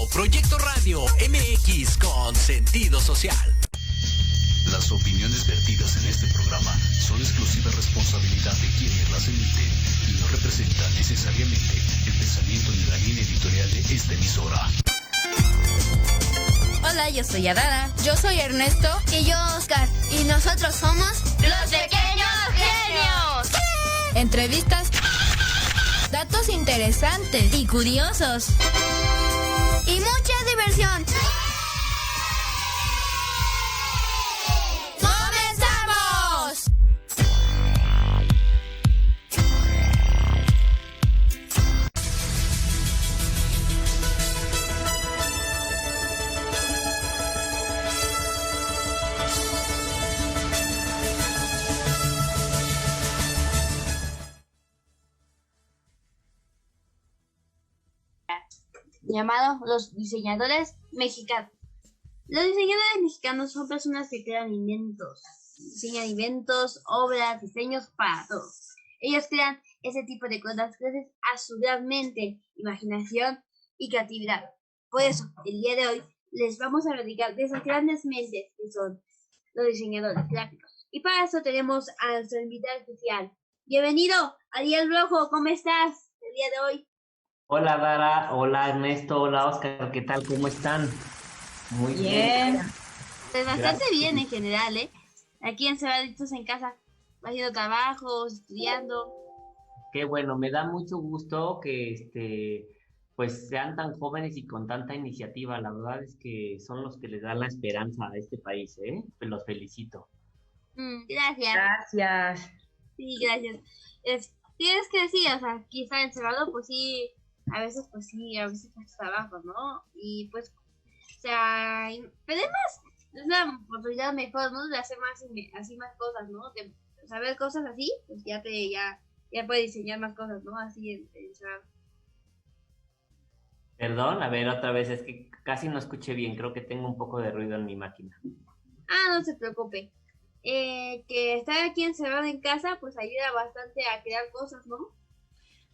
Proyecto Radio MX con sentido social. Las opiniones vertidas en este programa son exclusiva responsabilidad de quienes las emiten y no representan necesariamente el pensamiento ni la línea editorial de esta emisora. Hola, yo soy Adara. Yo soy Ernesto. Y yo, Oscar. Y nosotros somos los Pequeños Genios. Entrevistas, datos interesantes y curiosos. Y mucha diversión. ¡Comenzamos! Llamados los diseñadores mexicanos. Los diseñadores mexicanos son personas que crean inventos, diseñan inventos, obras, diseños para todos. Ellos crean ese tipo de cosas gracias a su gran mente, imaginación y creatividad. Por eso, el día de hoy les vamos a platicar de esas grandes mentes que son los diseñadores gráficos. Y para eso tenemos a nuestro invitado especial. Bienvenido, Ariel Rojo, ¿cómo estás el día de hoy? Hola Dara, hola Ernesto, hola Oscar, ¿qué tal? ¿Cómo están? Muy bien. Pues bastante bien en general, ¿eh? Aquí encerraditos en casa, haciendo trabajos, estudiando. Qué bueno, me da mucho gusto que pues sean tan jóvenes y con tanta iniciativa. La verdad es que son los que les dan la esperanza a este país, ¿eh? Los felicito. Gracias. Gracias. Sí, gracias. Tienes que decir, o sea, aquí estar encerrado, pues sí. A veces pues trabajo, ¿no? Y pues, o sea, pero es una oportunidad mejor, ¿no? De hacer más cosas, ¿no? De saber cosas así, pues ya puedes diseñar más cosas, ¿no? Así Perdón, a ver, otra vez, es que casi no escuché bien, creo que tengo un poco de ruido en mi máquina. No se preocupe. Que estar aquí encerrado en casa, pues ayuda bastante a crear cosas, ¿no?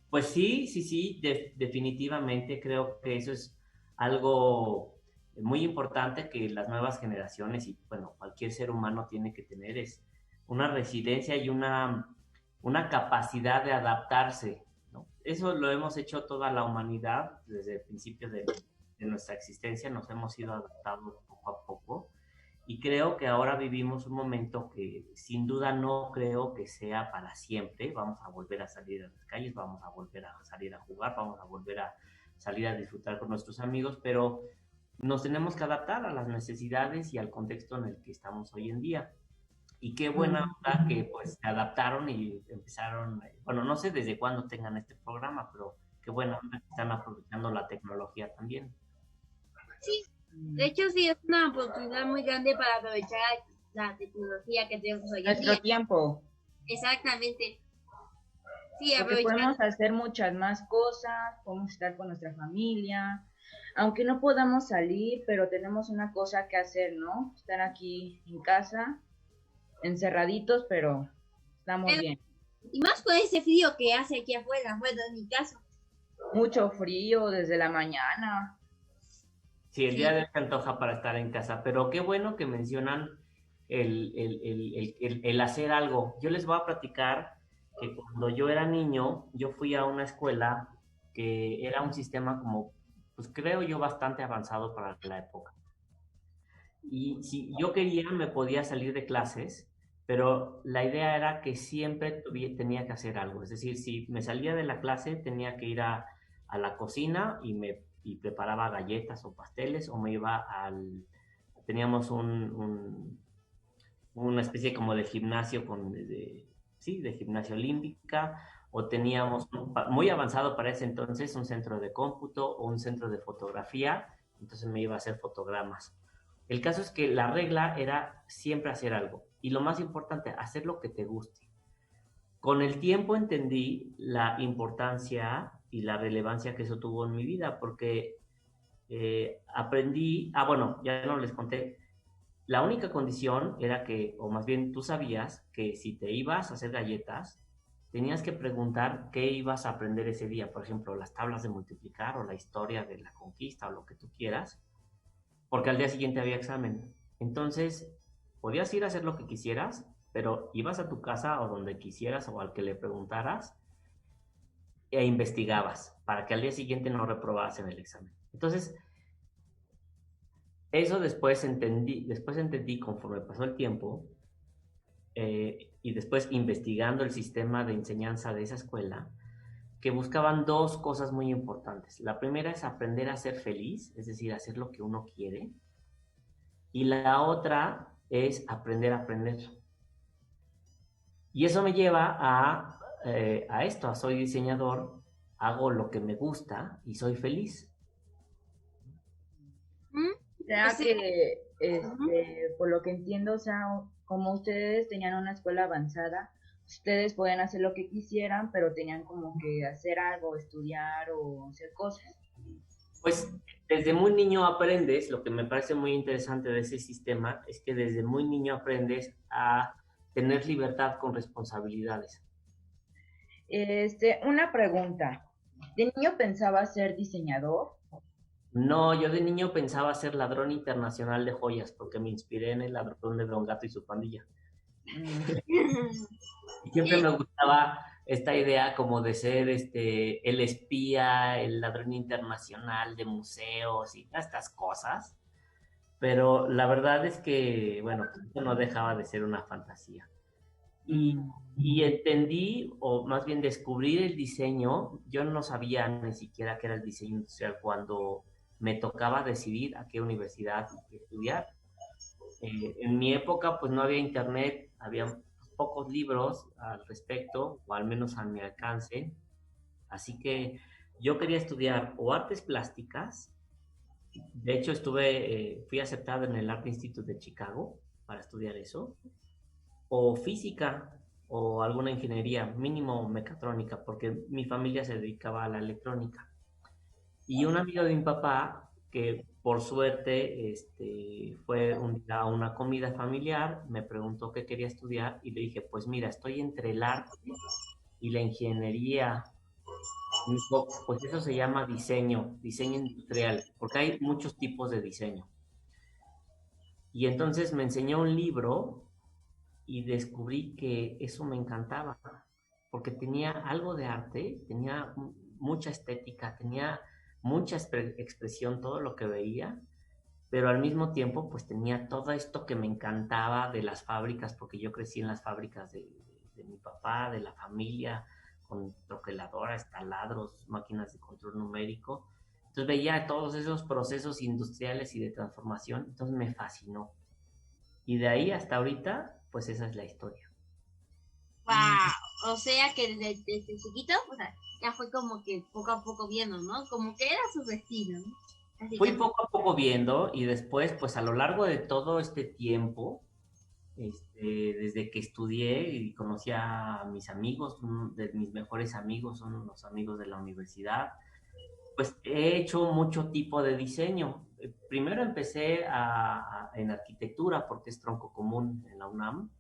Pues sí, definitivamente creo que eso es algo muy importante que las nuevas generaciones y, bueno, cualquier ser humano tiene que tener, es una resiliencia y una capacidad de adaptarse, ¿no? Eso lo hemos hecho toda la humanidad desde el principio de nuestra existencia, nos hemos ido adaptando poco a poco. Y creo que ahora vivimos un momento que sin duda no creo que sea para siempre. Vamos a volver a salir a las calles, vamos a volver a salir a jugar, vamos a volver a salir a disfrutar con nuestros amigos, pero nos tenemos que adaptar a las necesidades y al contexto en el que estamos hoy en día. Y qué buena onda que pues se adaptaron y empezaron, bueno, no sé desde cuándo tengan este programa, pero qué buena onda que están aprovechando la tecnología también. Sí. De hecho, sí, es una oportunidad muy grande para aprovechar la tecnología que tenemos hoy en día. Nuestro tiempo. Exactamente. Sí, porque podemos hacer muchas más cosas, podemos estar con nuestra familia, aunque no podamos salir, pero tenemos una cosa que hacer, ¿no? Estar aquí en casa, encerraditos, pero estamos bien. Y más con ese frío que hace aquí afuera, bueno, en mi caso. Mucho frío desde la mañana. Sí, el día de hoy se antoja para estar en casa, pero qué bueno que mencionan el hacer algo. Yo les voy a platicar que cuando yo era niño, yo fui a una escuela que era un sistema como, pues creo yo, bastante avanzado para la época. Y si yo quería, me podía salir de clases, pero la idea era que siempre tenía que hacer algo. Es decir, si me salía de la clase, tenía que ir a la cocina y preparaba galletas o pasteles, o me iba teníamos una especie como de gimnasio de gimnasio olímpica, o teníamos muy avanzado para ese entonces un centro de cómputo o un centro de fotografía, entonces me iba a hacer fotogramas. El caso es que la regla era siempre hacer algo, y lo más importante, hacer lo que te guste. Con el tiempo entendí la importancia y la relevancia que eso tuvo en mi vida, porque aprendí, bueno, ya no les conté, la única condición era que, o más bien tú sabías que si te ibas a hacer galletas, tenías que preguntar qué ibas a aprender ese día, por ejemplo, las tablas de multiplicar o la historia de la conquista o lo que tú quieras, porque al día siguiente había examen. Entonces, podías ir a hacer lo que quisieras, pero ibas a tu casa o donde quisieras o al que le preguntaras e investigabas para que al día siguiente no reprobabas en el examen. Entonces, eso después entendí conforme pasó el tiempo y después investigando el sistema de enseñanza de esa escuela, que buscaban dos cosas muy importantes. La primera es aprender a ser feliz, es decir, hacer lo que uno quiere. Y la otra es aprender a aprender. Y eso me lleva a esto, soy diseñador, hago lo que me gusta y soy feliz. Ya que, por lo que entiendo, o sea, como ustedes tenían una escuela avanzada, ustedes podían hacer lo que quisieran, pero tenían como que hacer algo, estudiar o hacer cosas. Pues desde muy niño aprendes, lo que me parece muy interesante de ese sistema es que desde muy niño aprendes a tener libertad con responsabilidades. Una pregunta. ¿De niño pensaba ser diseñador? No, yo de niño pensaba ser ladrón internacional de joyas porque me inspiré en el ladrón de Don Gato y su pandilla. Y siempre me gustaba esta idea como de ser el espía, el ladrón internacional de museos y estas cosas. Pero la verdad es que, bueno, eso no dejaba de ser una fantasía. Y entendí, o más bien descubrí el diseño. Yo no sabía ni siquiera qué era el diseño industrial cuando me tocaba decidir a qué universidad estudiar. En mi época, pues no había internet, había pocos libros al respecto, o al menos a mi alcance. Así que yo quería estudiar o artes plásticas. De hecho, fui aceptado en el Art Institute de Chicago para estudiar eso, o física, o alguna ingeniería, mínimo mecatrónica, porque mi familia se dedicaba a la electrónica. Y un amigo de mi papá, que por suerte fue un día a una comida familiar, me preguntó qué quería estudiar y le dije, pues mira, estoy entre el arte y la ingeniería. Me dijo, pues eso se llama diseño industrial, porque hay muchos tipos de diseño. Y entonces me enseñó un libro y descubrí que eso me encantaba, porque tenía algo de arte, tenía mucha estética, tenía mucha expresión, todo lo que veía, pero al mismo tiempo pues tenía todo esto que me encantaba de las fábricas, porque yo crecí en las fábricas de mi papá, de la familia, con troqueladoras, taladros, máquinas de control numérico. Entonces veía todos esos procesos industriales y de transformación, entonces me fascinó. Y de ahí hasta ahorita, pues esa es la historia. Wow, o sea que desde chiquito, o sea, ya fue como que poco a poco viendo, ¿no? Como que era su destino, ¿no? Así Fui que... poco a poco viendo y después, pues a lo largo de todo este tiempo, desde que estudié y conocí a mis amigos, uno de mis mejores amigos son los amigos de la universidad, pues he hecho mucho tipo de diseño. Primero empecé en arquitectura porque es tronco común en la UNAM.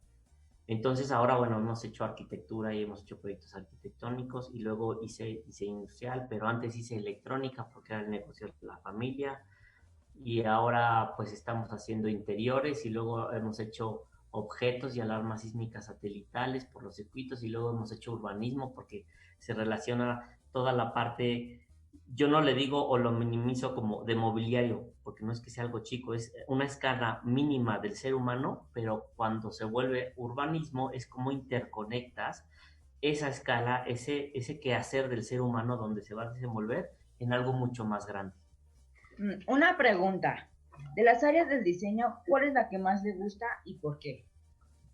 Entonces ahora, bueno, hemos hecho arquitectura y hemos hecho proyectos arquitectónicos y luego hice industrial, pero antes hice electrónica porque era el negocio de la familia y ahora pues estamos haciendo interiores y luego hemos hecho objetos y alarmas sísmicas satelitales por los circuitos y luego hemos hecho urbanismo porque se relaciona toda la parte, yo no le digo o lo minimizo como de mobiliario, porque no es que sea algo chico, es una escala mínima del ser humano, pero cuando se vuelve urbanismo es como interconectas esa escala, ese quehacer del ser humano donde se va a desenvolver en algo mucho más grande. Una pregunta. De las áreas del diseño, ¿cuál es la que más le gusta y por qué?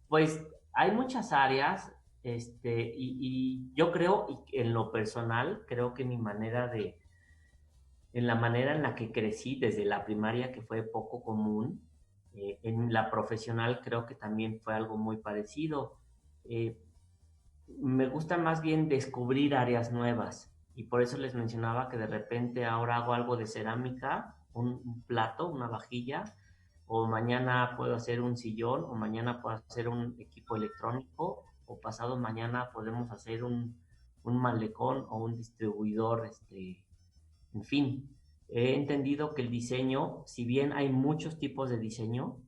Pues hay muchas áreas, y yo creo, y en lo personal, creo que en la manera en la que crecí desde la primaria, que fue poco común, en la profesional creo que también fue algo muy parecido. Me gusta más bien descubrir áreas nuevas y por eso les mencionaba que de repente ahora hago algo de cerámica, un plato, una vajilla, o mañana puedo hacer un sillón, o mañana puedo hacer un equipo electrónico, o pasado mañana podemos hacer un malecón o un distribuidor, en fin. He entendido que el diseño, si bien hay muchos tipos de diseño,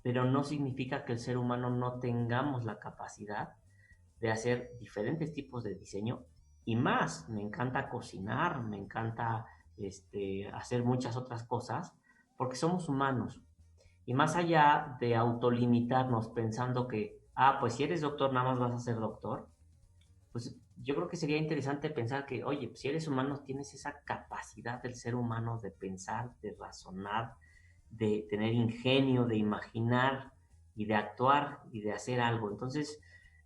pero no significa que el ser humano no tengamos la capacidad de hacer diferentes tipos de diseño y más. Me encanta cocinar, me encanta hacer muchas otras cosas porque somos humanos. Y más allá de autolimitarnos pensando que, pues si eres doctor nada más vas a ser doctor, pues yo creo que sería interesante pensar que, oye, pues si eres humano tienes esa capacidad del ser humano de pensar, de razonar, de tener ingenio, de imaginar y de actuar y de hacer algo. Entonces,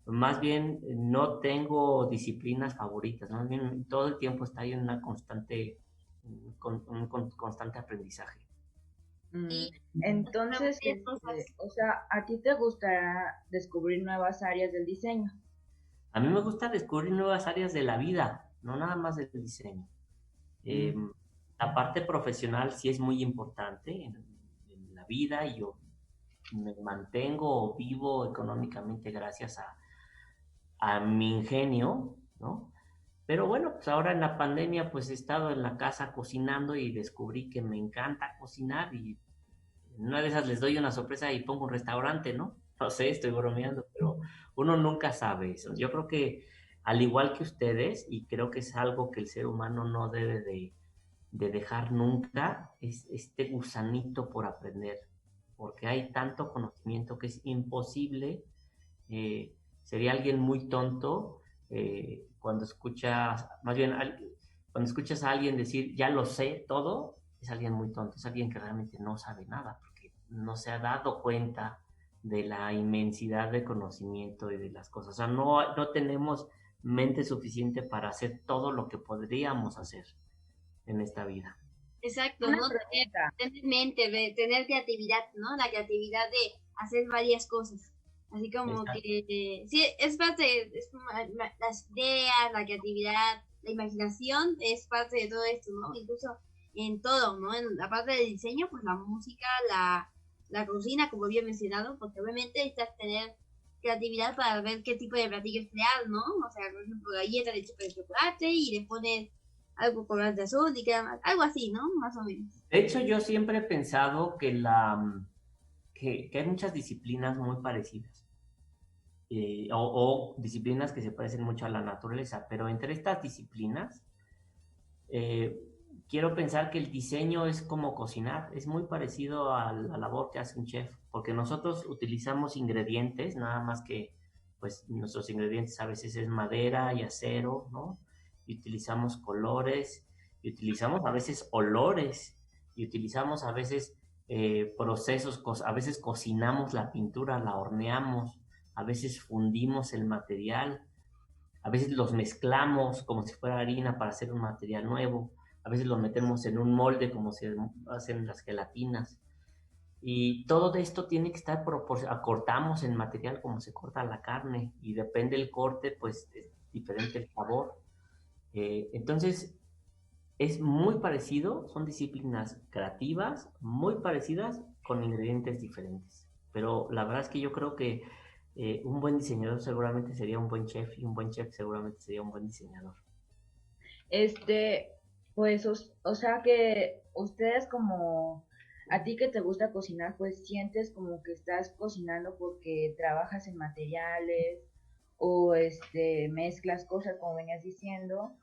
más bien no tengo disciplinas favoritas, ¿no? Más bien todo el tiempo está ahí en una constante aprendizaje. Entonces, o sea, ¿a ti te gustaría descubrir nuevas áreas del diseño? A mí me gusta descubrir nuevas áreas de la vida, no nada más del diseño. La parte profesional sí es muy importante en la vida y yo me mantengo vivo económicamente gracias a mi ingenio, ¿no? Pero bueno, pues ahora en la pandemia pues he estado en la casa cocinando y descubrí que me encanta cocinar y en una de esas les doy una sorpresa y pongo un restaurante, ¿no? No sé, estoy bromeando, pero uno nunca sabe eso. Yo creo que al igual que ustedes, y creo que es algo que el ser humano no debe de dejar nunca, es este gusanito por aprender, porque hay tanto conocimiento que es imposible. Sería alguien muy tonto cuando escuchas, más bien cuando escuchas a alguien decir ya lo sé todo, es alguien muy tonto, es alguien que realmente no sabe nada, porque no se ha dado cuenta de la inmensidad de conocimiento y de las cosas. O sea, no tenemos mente suficiente para hacer todo lo que podríamos hacer en esta vida. Exacto, ¿no? Tener mente, tener creatividad, ¿no? La creatividad de hacer varias cosas. Así como exacto. Que sí, es parte, las ideas, la creatividad, la imaginación es parte de todo esto, ¿no? Incluso en todo, ¿no? En la parte del diseño, pues la música, la cocina, como había mencionado, porque obviamente necesitas tener creatividad para ver qué tipo de platillos crear, ¿no? O sea, por ejemplo, galletas de chocolate y le pones algo con de azul y queda más, algo así, ¿no? Más o menos. De hecho, yo siempre he pensado que que hay muchas disciplinas muy parecidas. O disciplinas que se parecen mucho a la naturaleza, pero entre estas disciplinas quiero pensar que el diseño es como cocinar, es muy parecido a la labor que hace un chef, porque nosotros utilizamos ingredientes, nada más que pues nuestros ingredientes a veces es madera y acero, ¿no? Y utilizamos colores, y utilizamos a veces olores, y utilizamos a veces procesos, a veces cocinamos la pintura, la horneamos, a veces fundimos el material, a veces los mezclamos como si fuera harina para hacer un material nuevo, a veces los metemos en un molde como se hacen las gelatinas. Y todo esto tiene que estar cortamos el material como se corta la carne y depende del corte, pues es diferente el sabor. Entonces, es muy parecido, son disciplinas creativas, muy parecidas con ingredientes diferentes. Pero la verdad es que yo creo que un buen diseñador seguramente sería un buen chef y un buen chef seguramente sería un buen diseñador. Pues, o sea que ustedes como, a ti que te gusta cocinar, pues sientes como que estás cocinando porque trabajas en materiales o mezclas cosas como venías diciendo.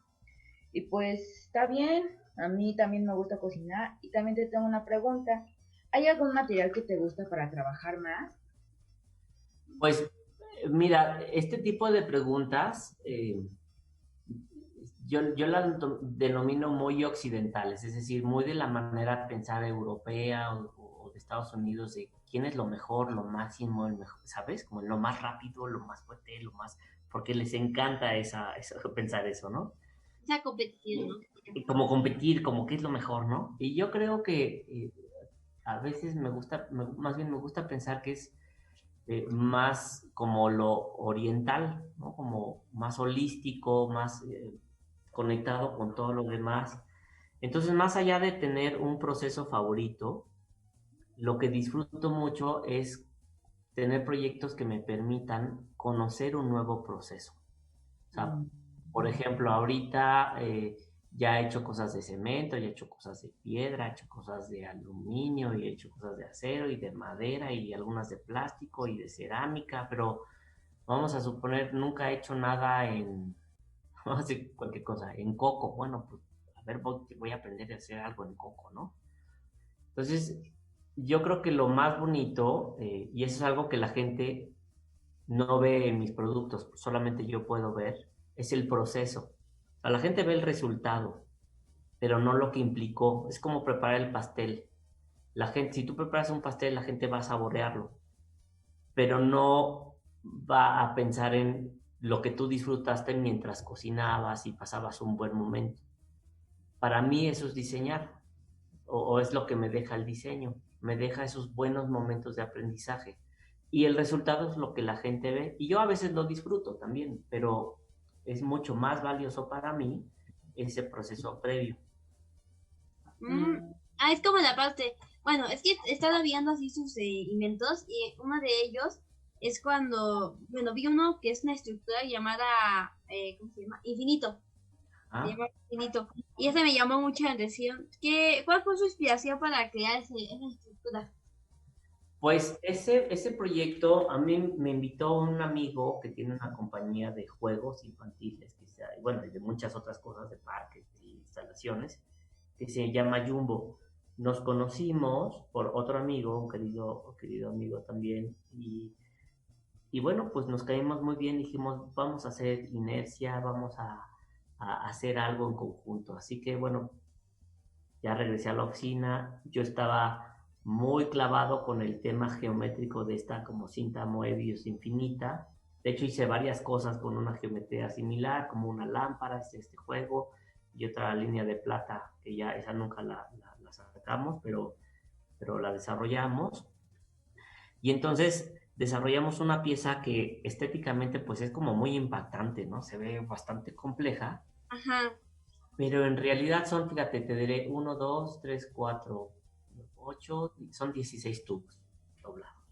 Y pues está bien, a mí también me gusta cocinar y también te tengo una pregunta. ¿Hay algún material que te gusta para trabajar más? Pues mira, este tipo de preguntas yo las denomino muy occidentales, es decir, muy de la manera de pensar europea o de Estados Unidos, de quién es lo mejor, lo máximo, el mejor, ¿sabes? Como lo más rápido, lo más fuerte, lo más... porque les encanta pensar eso, ¿no? Esa competición, ¿no? Como competir, como qué es lo mejor, ¿no? Y yo creo que a veces más bien me gusta pensar que es más como lo oriental, ¿no? Como más holístico, más conectado con todo lo demás. Entonces, más allá de tener un proceso favorito, lo que disfruto mucho es tener proyectos que me permitan conocer un nuevo proceso. O sea, por ejemplo, ahorita ya he hecho cosas de cemento, ya he hecho cosas de piedra, he hecho cosas de aluminio, y he hecho cosas de acero y de madera y algunas de plástico y de cerámica, pero vamos a suponer, nunca he hecho nada vamos a decir cualquier cosa, en coco. Bueno, pues a ver, voy a aprender a hacer algo en coco, ¿no? Entonces, yo creo que lo más bonito, y eso es algo que la gente no ve en mis productos, solamente yo puedo ver, es el proceso. O sea, la gente ve el resultado, pero no lo que implicó. Es como preparar el pastel. La gente, si tú preparas un pastel, la gente va a saborearlo, pero no va a pensar en lo que tú disfrutaste mientras cocinabas y pasabas un buen momento. Para mí eso es diseñar, o es lo que me deja el diseño. Me deja esos buenos momentos de aprendizaje. Y el resultado es lo que la gente ve. Y yo a veces lo disfruto también, pero es mucho más valioso para mí ese proceso previo. Es como la parte, bueno, es que he estado viendo así sus inventos, y uno de ellos es cuando, bueno, vi uno que es una estructura llamada, ¿cómo se llama? Infinito. Se llama Infinito. Y ese me llamó mucho la atención. ¿Cuál fue su inspiración para crear esa estructura? Pues ese proyecto, a mí me invitó un amigo que tiene una compañía de juegos infantiles, bueno, y de muchas otras cosas, de parques y instalaciones, que se llama Jumbo. Nos conocimos por otro amigo, un querido amigo también, y bueno, pues nos caímos muy bien. Dijimos, vamos a hacer inercia, vamos a hacer algo en conjunto. Así que bueno, ya regresé a la oficina. Yo estaba muy clavado con el tema geométrico de esta como cinta Moebius infinita. De hecho, hice varias cosas con una geometría similar, como una lámpara, este juego, y otra línea de plata, que ya esa nunca la sacamos, pero la desarrollamos. Y entonces desarrollamos una pieza que estéticamente pues es como muy impactante, ¿no? Se ve bastante compleja. Ajá. Pero en realidad son, fíjate, te diré 1, 2, 3, 4, 8, son 16 tubos doblados.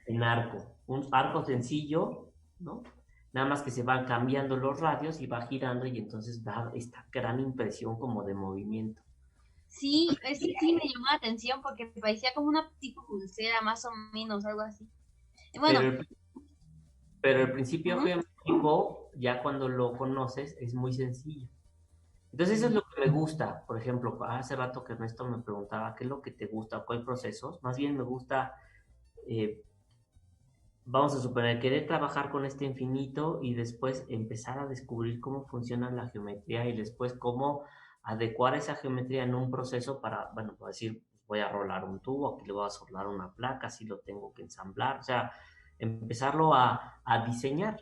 En arco. Un arco sencillo, ¿no? Nada más que se van cambiando los radios y va girando, y entonces da esta gran impresión como de movimiento. Sí, sí me llamó la atención porque me parecía como una tipo pulsera, más o menos, algo así. Bueno. Pero el principio geométrico, ya cuando lo conoces, es muy sencillo. Entonces eso es lo que me gusta. Por ejemplo, hace rato que Ernesto me preguntaba qué es lo que te gusta, cuál procesos. Más bien me gusta, vamos a suponer, querer trabajar con este infinito y después empezar a descubrir cómo funciona la geometría y después cómo adecuar esa geometría en un proceso para, bueno, para decir, voy a rolar un tubo, aquí le voy a soldar una placa, así lo tengo que ensamblar. O sea, empezarlo a diseñar.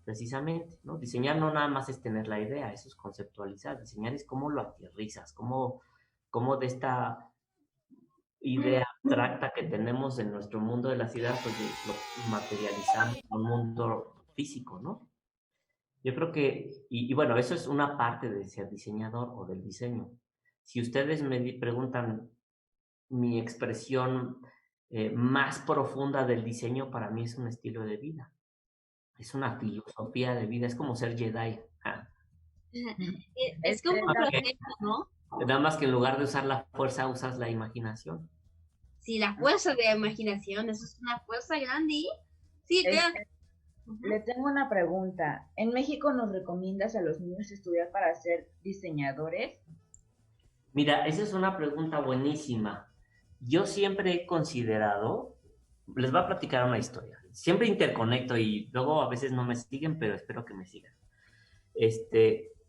Precisamente, ¿no? Diseñar no nada más es tener la idea, eso es conceptualizar. Diseñar es cómo lo aterrizas, cómo de esta idea abstracta que tenemos en nuestro mundo de las ideas, pues lo materializamos en un mundo físico, ¿no? Yo creo que, y bueno, eso es una parte de ser diseñador o del diseño. Si ustedes me preguntan mi expresión más profunda del diseño, para mí es un estilo de vida. Es una filosofía de vida, es como ser Jedi. Es como un proceso, ¿no? Nada más que en lugar de usar la fuerza, usas la imaginación. Sí, la fuerza de la imaginación, eso es una fuerza grande. Sí, claro. Le tengo una pregunta. ¿En México nos recomiendas a los niños estudiar para ser diseñadores? Mira, esa es una pregunta buenísima. Yo siempre he considerado, les voy a platicar una historia. Siempre interconecto y luego a veces no me siguen, pero espero que me sigan.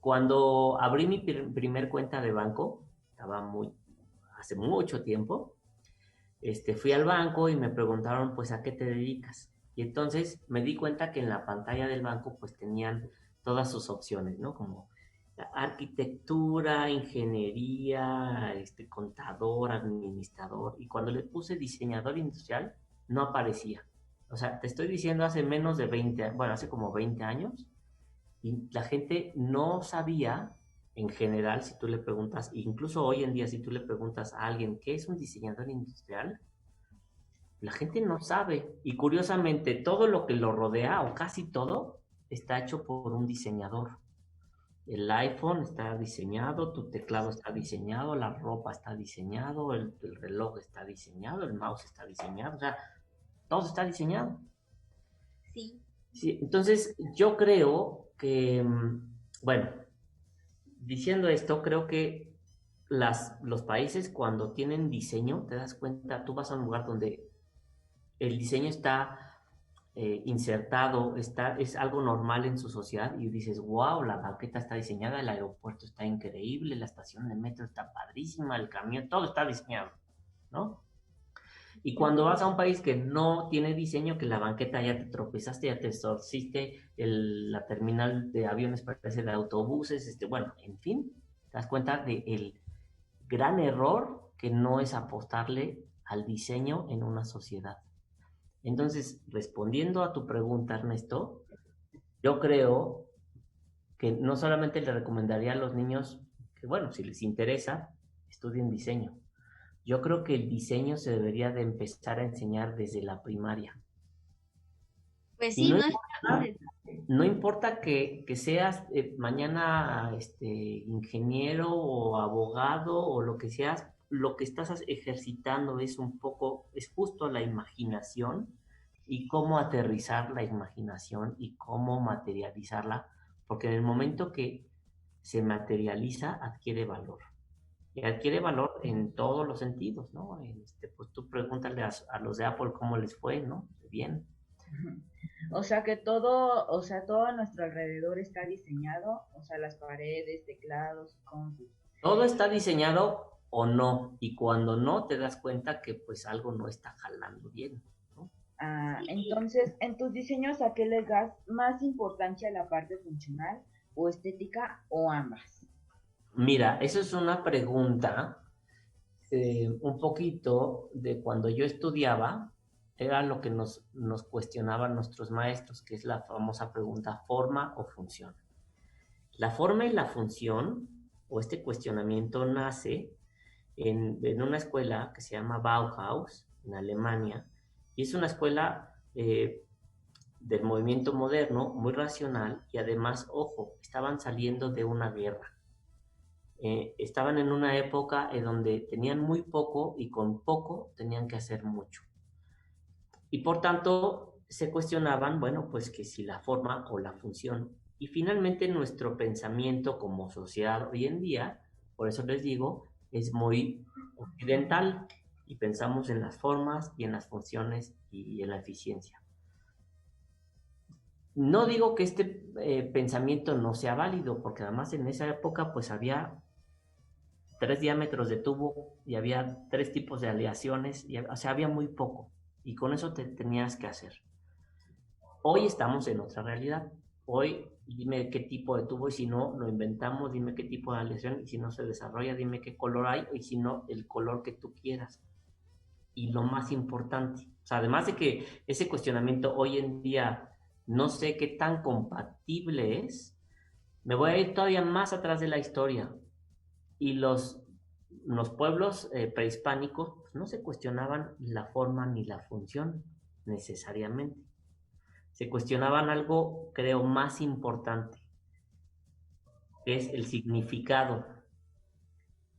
Cuando abrí mi primer cuenta de banco, hace mucho tiempo, fui al banco y me preguntaron, pues, ¿a qué te dedicas? Y entonces me di cuenta que en la pantalla del banco, pues, tenían todas sus opciones, ¿no? Como arquitectura, ingeniería, contador, administrador. Y cuando le puse diseñador industrial, no aparecía. O sea, te estoy diciendo hace menos de 20, bueno, hace como 20 años, y la gente no sabía, en general, si tú le preguntas, incluso hoy en día, si tú le preguntas a alguien qué es un diseñador industrial, La gente no sabe. Y curiosamente, todo lo que lo rodea, o casi todo, está hecho por un diseñador. El iPhone está diseñado, tu teclado está diseñado, la ropa está diseñado, el reloj está diseñado, el mouse está diseñado, o sea, todo está diseñado. Sí. Sí, entonces yo creo que, bueno, diciendo esto, creo que los países cuando tienen diseño, te das cuenta, tú vas a un lugar donde el diseño está insertado, es algo normal en su sociedad y dices, wow, la banqueta está diseñada, el aeropuerto está increíble, la estación de metro está padrísima, el camión, todo está diseñado, ¿no? Y cuando vas a un país que no tiene diseño, que la banqueta ya te tropezaste, ya te torciste, la terminal de aviones parece de autobuses, bueno, en fin, te das cuenta del gran error que no es apostarle al diseño en una sociedad. Entonces, respondiendo a tu pregunta, Ernesto, yo creo que no solamente le recomendaría a los niños que, bueno, si les interesa, estudien diseño. Yo creo que el diseño se debería de empezar a enseñar desde la primaria. Pues sí, no importa que seas mañana ingeniero o abogado o lo que seas, lo que estás ejercitando es justo la imaginación y cómo aterrizar la imaginación y cómo materializarla, porque en el momento que se materializa adquiere valor. Y adquiere valor en todos los sentidos, ¿no? Pues tú pregúntale a los de Apple cómo les fue, ¿no? Bien. O sea que todo a nuestro alrededor está diseñado, o sea, las paredes, teclados, compus. Todo está diseñado o no, y cuando no te das cuenta que pues algo no está jalando bien, ¿no? Entonces, en tus diseños, ¿a qué le das más importancia a la parte funcional o estética o ambas? Mira, eso es una pregunta un poquito de cuando yo estudiaba, era lo que nos cuestionaban nuestros maestros, que es la famosa pregunta forma o función. La forma y la función, o este cuestionamiento, nace en una escuela que se llama Bauhaus, en Alemania, y es una escuela del movimiento moderno, muy racional, y además, ojo, estaban saliendo de una guerra. Estaban en una época en donde tenían muy poco y con poco tenían que hacer mucho. Y por tanto se cuestionaban, bueno, pues que si la forma o la función. Y finalmente nuestro pensamiento como sociedad hoy en día, por eso les digo, es muy occidental y pensamos en las formas y en las funciones y en la eficiencia. No digo que este pensamiento no sea válido, porque además en esa época pues había 3 diámetros de tubo y había 3 tipos de aleaciones, o sea, había muy poco y con eso te tenías que hacer. Hoy estamos en otra realidad. Hoy dime qué tipo de tubo y si no lo inventamos, dime qué tipo de aleación y si no se desarrolla, dime qué color hay y si no el color que tú quieras. Y lo más importante, o sea, además de que ese cuestionamiento hoy en día no sé qué tan compatible es, me voy a ir todavía más atrás de la historia. Y los pueblos prehispánicos pues, no se cuestionaban la forma ni la función necesariamente. Se cuestionaban algo, creo, más importante, que es el significado.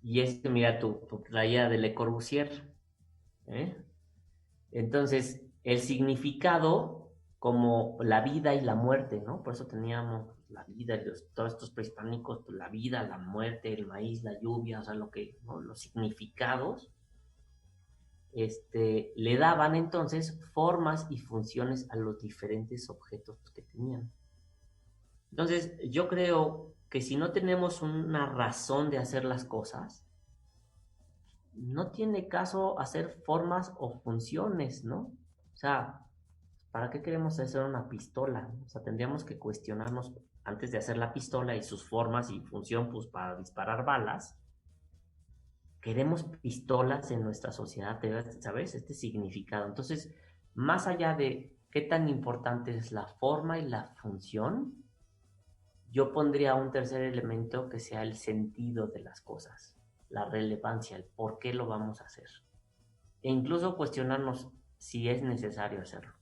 Y es que, mira, tu raya de Le Corbusier. Entonces, el significado como la vida y la muerte, ¿no? Por eso teníamos la vida, todos estos prehispánicos, pues, la vida, la muerte, el maíz, la lluvia, o sea, ¿no? Los significados, le daban entonces formas y funciones a los diferentes objetos que tenían. Entonces, yo creo que si no tenemos una razón de hacer las cosas, no tiene caso hacer formas o funciones, ¿no? O sea, ¿para qué queremos hacer una pistola? O sea, tendríamos que cuestionarnos antes de hacer la pistola y sus formas y función, pues para disparar balas. Queremos pistolas en nuestra sociedad, ¿sabes? Este significado. Entonces, más allá de qué tan importante es la forma y la función, yo pondría un tercer elemento que sea el sentido de las cosas, la relevancia, el por qué lo vamos a hacer. E incluso cuestionarnos, si es necesario hacerlo.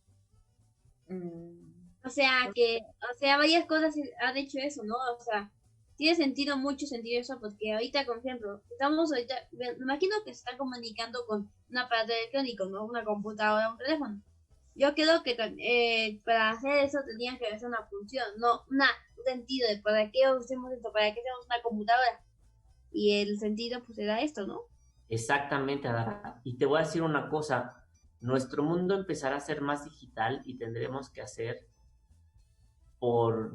O sea, varias cosas han hecho eso, ¿no? O sea, tiene mucho sentido eso, porque ahorita, por ejemplo, me imagino que se están comunicando con un aparato electrónico, ¿no? Una computadora, un teléfono. Yo creo que para hacer eso tenían que hacer una función, no un sentido de para qué usemos esto, para qué hacemos una computadora. Y el sentido, pues, era esto, ¿no? Exactamente, Adara. Y te voy a decir una cosa, nuestro mundo empezará a ser más digital y tendremos que hacer por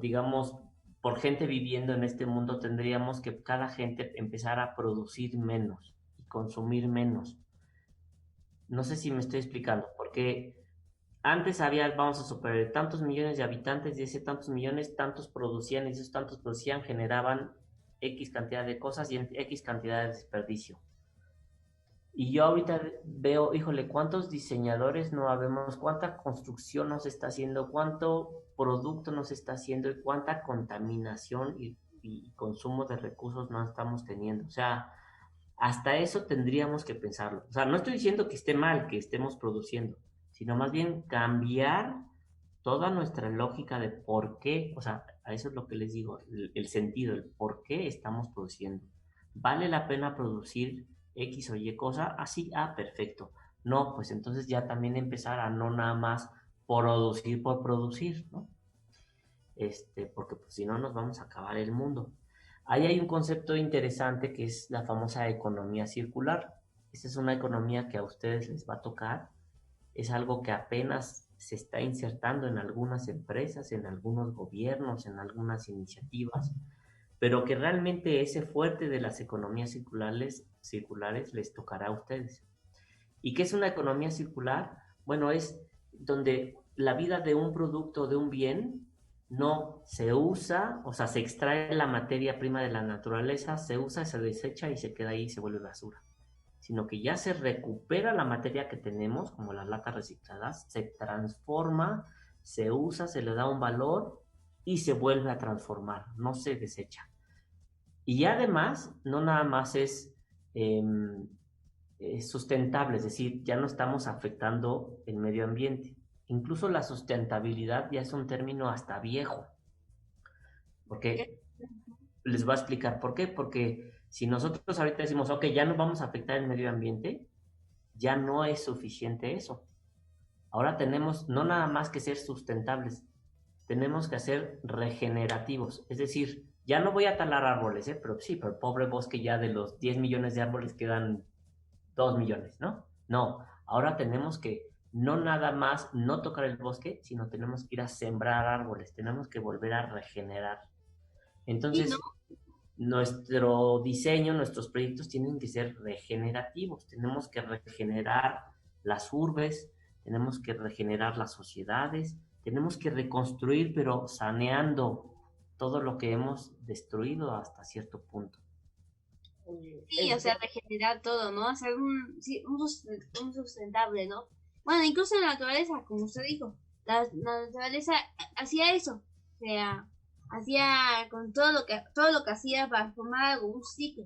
gente viviendo en este mundo, tendríamos que cada gente empezara a producir menos y consumir menos. No sé si me estoy explicando, porque antes había, vamos a suponer, tantos millones de habitantes y ese tantos millones, tantos producían y esos tantos producían, generaban X cantidad de cosas y X cantidad de desperdicio. Y yo ahorita veo, híjole, cuántos diseñadores no habemos, cuánta construcción nos está haciendo, cuánto producto nos está haciendo y cuánta contaminación y consumo de recursos no estamos teniendo. O sea, hasta eso tendríamos que pensarlo. O sea, no estoy diciendo que esté mal que estemos produciendo, sino más bien cambiar toda nuestra lógica de por qué, o sea, a eso es lo que les digo, el sentido, el por qué estamos produciendo. ¿Vale la pena producir X o Y cosa? Así, perfecto. No, pues entonces ya también empezar a no nada más producir por producir, ¿no? Porque pues si no nos vamos a acabar el mundo. Ahí hay un concepto interesante que es la famosa economía circular. Esta es una economía que a ustedes les va a tocar. Es algo que apenas se está insertando en algunas empresas, en algunos gobiernos, en algunas iniciativas, pero que realmente ese fuerte de las economías circulares les tocará a ustedes. ¿Y qué es una economía circular? Bueno, es donde la vida de un producto, de un bien, no se usa, o sea, se extrae la materia prima de la naturaleza, se usa, se desecha y se queda ahí y se vuelve basura, sino que ya se recupera la materia que tenemos, como las latas recicladas, se transforma, se usa, se le da un valor y se vuelve a transformar, no se desecha. Y además, no nada más es sustentable, es decir, ya no estamos afectando el medio ambiente. Incluso la sustentabilidad ya es un término hasta viejo. Porque les voy a explicar por qué. Porque si nosotros ahorita decimos, ok, ya no vamos a afectar el medio ambiente, ya no es suficiente eso. Ahora tenemos no nada más que ser sustentables, tenemos que ser regenerativos. Es decir, ya no voy a talar árboles, pero sí, pero el pobre bosque ya de los 10 millones de árboles quedan 2 millones, ¿no? No, ahora tenemos que no nada más no tocar el bosque, sino tenemos que ir a sembrar árboles, tenemos que volver a regenerar. Entonces, nuestro diseño, nuestros proyectos tienen que ser regenerativos, tenemos que regenerar las urbes, tenemos que regenerar las sociedades, tenemos que reconstruir, pero saneando todo lo que hemos destruido hasta cierto punto. Sí, o sea, regenerar todo, ¿no? Hacer un sustentable, ¿no? Bueno, incluso en la naturaleza, como usted dijo, la naturaleza hacía eso, o sea, hacía con todo lo que hacía para formar algo, un ciclo.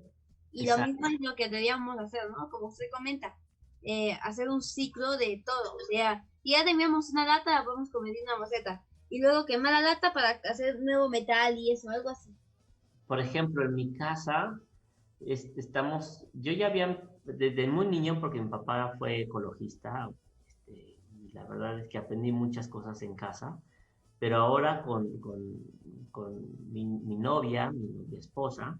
Y exacto, lo mismo es lo que debíamos hacer, ¿no? Como usted comenta, hacer un ciclo de todo, o sea, si ya teníamos una lata, la podemos convertir en una maceta, y luego quemar la lata para hacer nuevo metal y eso, algo así. Por ejemplo, en mi casa, yo ya había, desde muy niño, porque mi papá fue ecologista, y la verdad es que aprendí muchas cosas en casa, pero ahora con mi novia, mi esposa,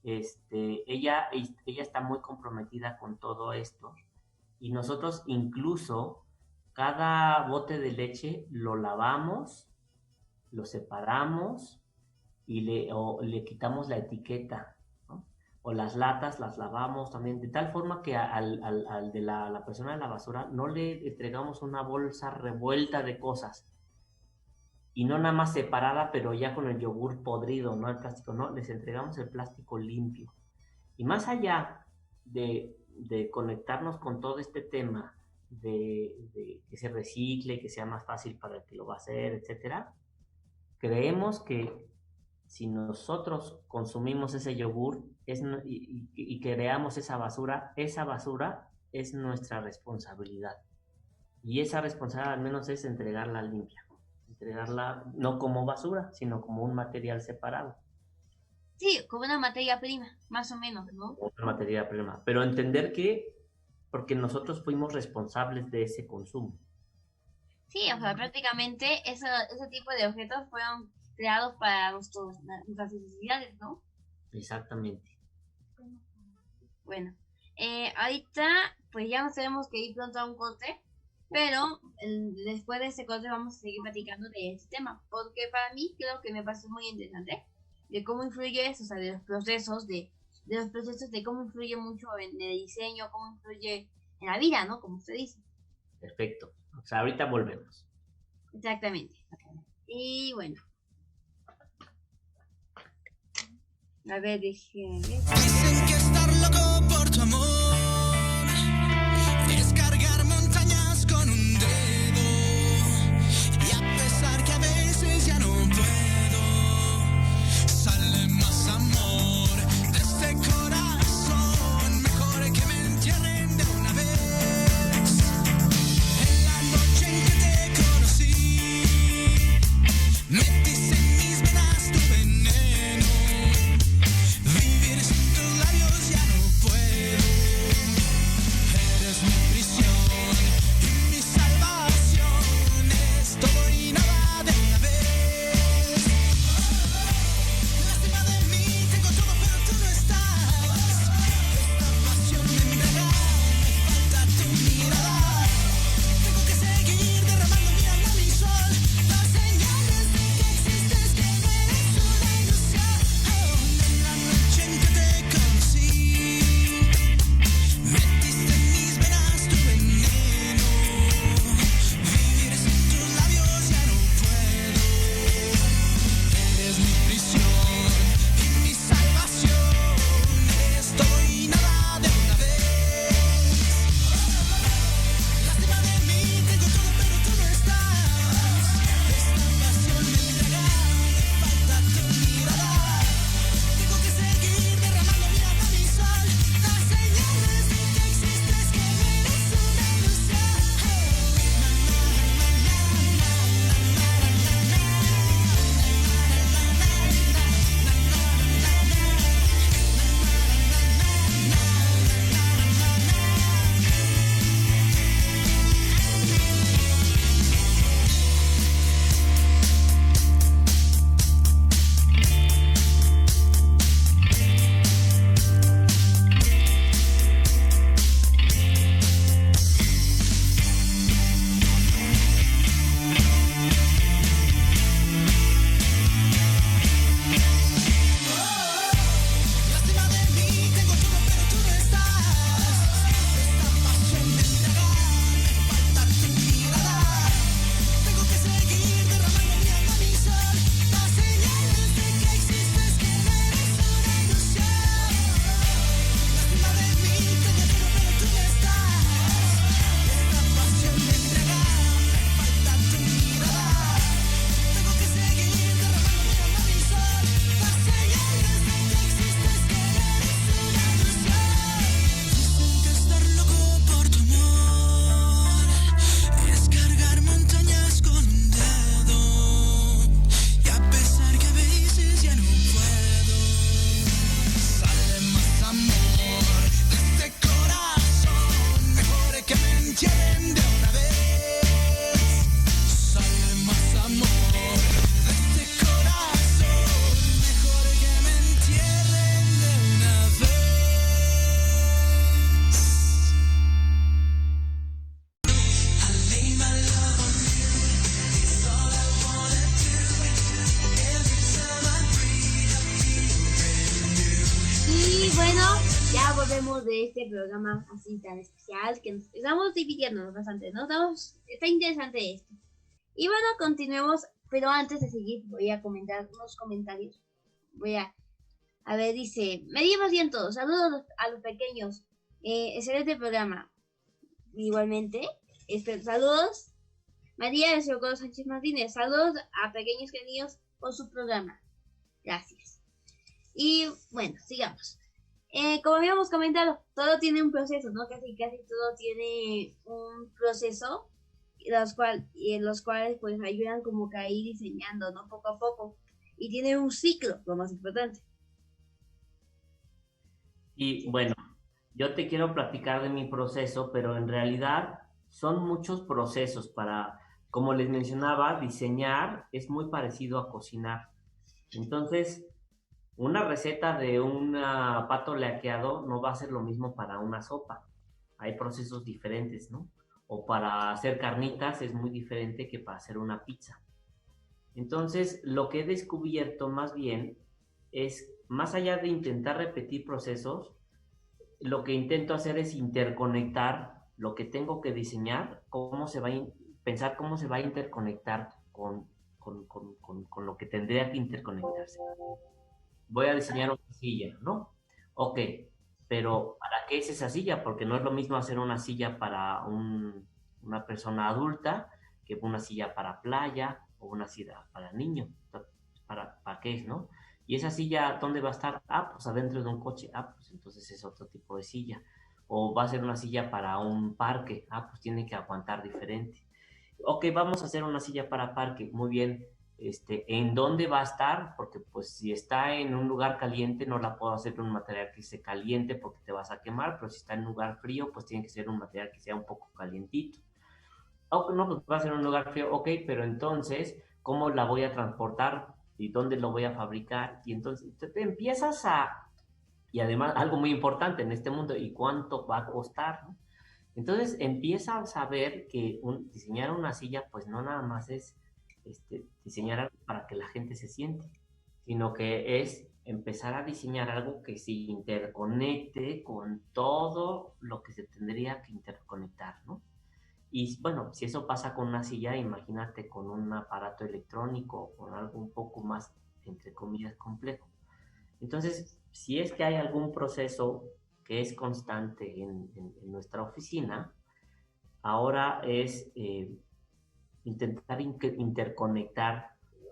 ella está muy comprometida con todo esto, y nosotros incluso cada bote de leche lo lavamos, lo separamos y le quitamos la etiqueta, ¿no? O las latas las lavamos también, de tal forma que al de la persona de la basura no le entregamos una bolsa revuelta de cosas, y no nada más separada, pero ya con el yogur podrido, no el plástico, no, les entregamos el plástico limpio. Y más allá de conectarnos con todo este tema, de que se recicle, que sea más fácil para el que lo va a hacer, etcétera, creemos que si nosotros consumimos ese yogur y creamos esa basura es nuestra responsabilidad. Y esa responsabilidad al menos es entregarla limpia. Entregarla no como basura, sino como un material separado. Sí, como una materia prima, más o menos, ¿no? Una materia prima. Pero entender que, porque nosotros fuimos responsables de ese consumo. Sí, o sea, prácticamente ese tipo de objetos fueron creados para nuestras necesidades, ¿no? Exactamente. Bueno, ahorita pues ya nos tenemos que ir pronto a un corte, pero después de este corte vamos a seguir platicando de este tema, porque para mí creo que me parece muy interesante de cómo influye eso, o sea, de los procesos, de cómo influye mucho en el diseño, cómo influye en la vida, ¿no? Como usted dice. Perfecto. O sea, ahorita volvemos. Exactamente. Y bueno. A ver, déjenme ver. Dicen que estar loco por tu amor es cargar montañas con un dedo. Y a pesar que a veces ya no puedo, sale más amor de este corazón. Mejor que me entierren de una vez. En la noche en que te conocí, metiste en mis venas tu veneno. Vivir sin tus labios ya no puedo. Eres mi prisión y mi salvación. Es todo y nada de una vez. Lástima de mí, tengo todo pero tú no estás. Esta pasión me embriaga, me falta tu mirada. Tengo que seguir derramando mi alma, mi sol. Las señales de que existes, que no eres una ilusión. En la noche en que te conocí, metiste en mis venas tu veneno. Vivir sin tus labios ya no puedo. Eres mi prisión y mi salvación. Es todo y nada de una vez. Lástima de mí, tengo todo pero tú no estás. Esta pasión me embriaga, me falta tu mirada. Tengo que seguir derramando mi alma, mi sol. Las señales de que existes, que no eres una ilusión. Lástima de mí, tengo todo pero tú no estás. Esta pasión me embriaga, me falta tu mirada. Tengo que seguir derramando mi alma, mi sol. Las señales de que existes, que no eres una ilusión. Lástima de mí, tengo todo pero tú no estás. Esta pasión me embriaga, me falta tu mirada. Tengo que seguir derramando mi alma, mi sol. Las señales de que existes, que no eres una ilusión. Dicen que estar loco por tu amor es cargar montañas con un dedo. Y a pesar que a veces ya no puedo, sale más amor de este corazón. Mejor que me entierren de una vez. Sale más amor de este corazón. Mejor que me entierren de una vez. I lay my love on you. It's all I wanna do. Every time I breathe, I feel brand new. Y bueno, ya volvemos de este programa así tan especial que nos estamos dividiéndonos bastante, ¿no? Está interesante esto. Y bueno, continuemos, pero antes de seguir voy a comentar unos comentarios. A ver, dice, me dimos bien todos, saludos a los pequeños, excelente programa. Igualmente, saludos, María del Socorro Sánchez Martínez, saludos a pequeños genios por su programa. Gracias. Y bueno, sigamos. Como habíamos comentado, todo tiene un proceso, ¿no? Casi todo tiene un proceso los cuales pues ayudan como que a ir diseñando, ¿no? Poco a poco. Y tiene un ciclo, lo más importante. Y bueno, yo te quiero platicar de mi proceso, pero en realidad son muchos procesos para, como les mencionaba, diseñar es muy parecido a cocinar. Entonces, una receta de un pato laqueado no va a ser lo mismo para una sopa. Hay procesos diferentes, ¿no? O para hacer carnitas es muy diferente que para hacer una pizza. Entonces, lo que he descubierto más bien es, más allá de intentar repetir procesos, lo que intento hacer es interconectar lo que tengo que diseñar, pensar cómo se va a interconectar con lo que tendría que interconectarse. Voy a diseñar una silla, ¿no? Ok, pero ¿para qué es esa silla? Porque no es lo mismo hacer una silla para una persona adulta que una silla para playa o una silla para niño. ¿Para qué es, no? Y esa silla, ¿dónde va a estar? Ah, pues adentro de un coche. Ah, pues entonces es otro tipo de silla. O va a ser una silla para un parque. Ah, pues tiene que aguantar diferente. Ok, vamos a hacer una silla para parque. Muy bien. ¿En dónde va a estar? Porque pues si está en un lugar caliente no la puedo hacer de un material que se caliente porque te vas a quemar, pero si está en un lugar frío pues tiene que ser un material que sea un poco calientito. Oh, no, pues va a ser un lugar frío, ok, pero entonces, ¿cómo la voy a transportar? ¿Y dónde lo voy a fabricar? Y entonces te empiezas y además algo muy importante en este mundo, ¿y cuánto va a costar? ¿No? Entonces empiezas a ver que diseñar una silla pues no nada más es diseñar algo para que la gente se siente, sino que es empezar a diseñar algo que se interconecte con todo lo que se tendría que interconectar, ¿no? Y bueno, si eso pasa con una silla, imagínate con un aparato electrónico o con algo un poco más, entre comillas, complejo. Entonces, si es que hay algún proceso que es constante en nuestra oficina, ahora es intentar interconectar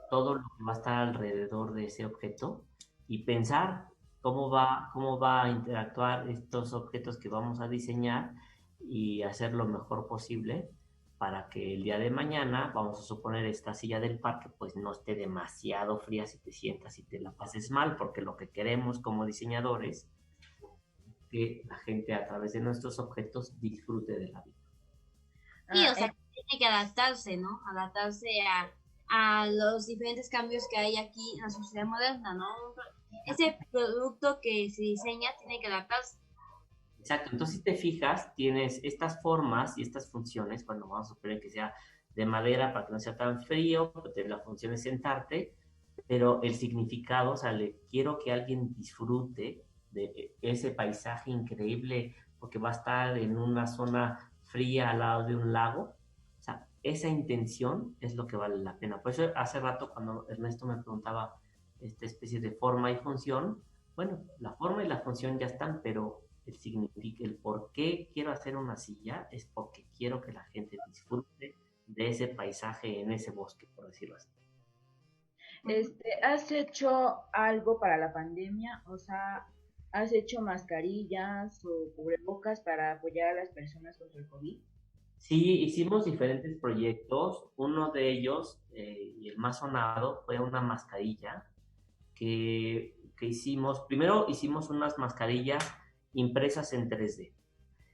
todo lo que va a estar alrededor de ese objeto y pensar cómo va a interactuar estos objetos que vamos a diseñar y hacer lo mejor posible para que el día de mañana, vamos a suponer, esta silla del parque pues no esté demasiado fría si te sientas y te la pases mal, porque lo que queremos como diseñadores es que la gente a través de nuestros objetos disfrute de la vida. Sí, o sea, tiene que adaptarse, ¿no? Adaptarse a los diferentes cambios que hay aquí en la sociedad moderna, ¿no? Ese producto que se diseña tiene que adaptarse. Exacto, entonces si te fijas, tienes estas formas y estas funciones, bueno, vamos a suponer que sea de madera para que no sea tan frío, porque la función es sentarte, pero el significado, o sea, quiero que alguien disfrute de ese paisaje increíble porque va a estar en una zona fría al lado de un lago. O sea, esa intención es lo que vale la pena. Por eso hace rato cuando Ernesto me preguntaba esta especie de forma y función, bueno, la forma y la función ya están, pero el por qué quiero hacer una silla es porque quiero que la gente disfrute de ese paisaje en ese bosque, por decirlo así. ¿Has hecho algo para la pandemia? O sea, ¿has hecho mascarillas o cubrebocas para apoyar a las personas contra el COVID? Sí, hicimos diferentes proyectos. Uno de ellos, y el más sonado, fue una mascarilla que hicimos. Primero hicimos unas mascarillas impresas en 3D.